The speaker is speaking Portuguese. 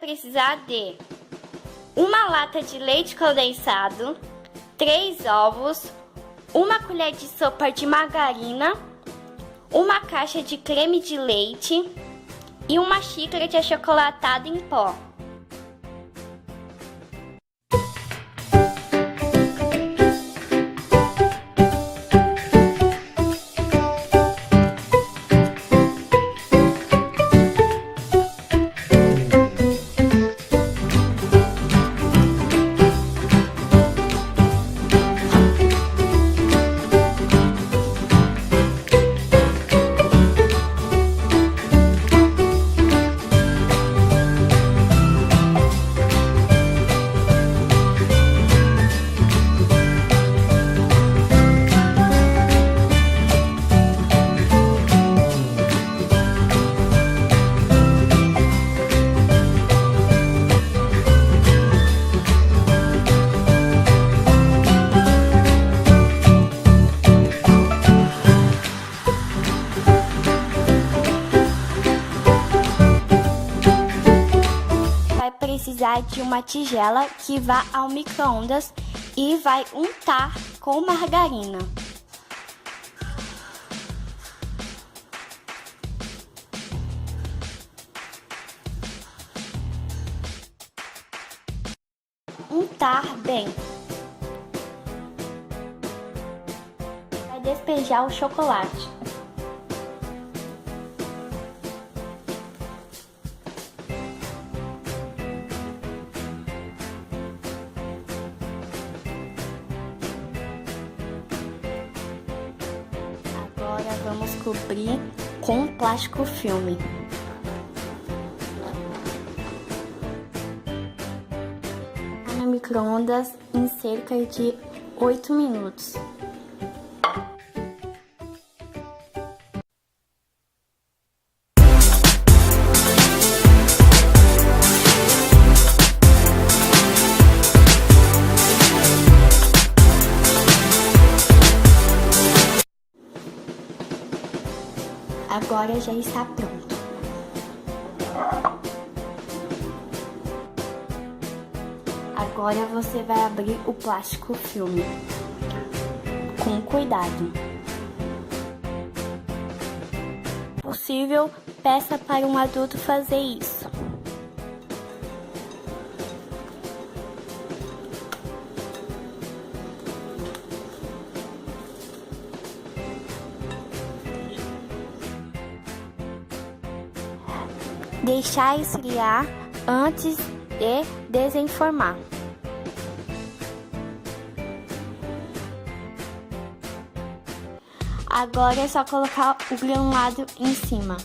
precisar de uma lata de leite condensado, 3 ovos, uma colher de sopa de margarina, uma caixa de creme de leite e uma xícara de achocolatado em pó. Precisar de uma tigela que vá ao micro-ondas e vai untar com margarina. Untar bem. Vai despejar o chocolate. Agora vamos cobrir com plástico filme. No micro-ondas em cerca de 8 minutos. Agora já está pronto. Agora você vai abrir o plástico filme com cuidado. Se possível, peça para um adulto fazer isso. Deixar esfriar antes de desenformar. Agora é só colocar o granulado em cima.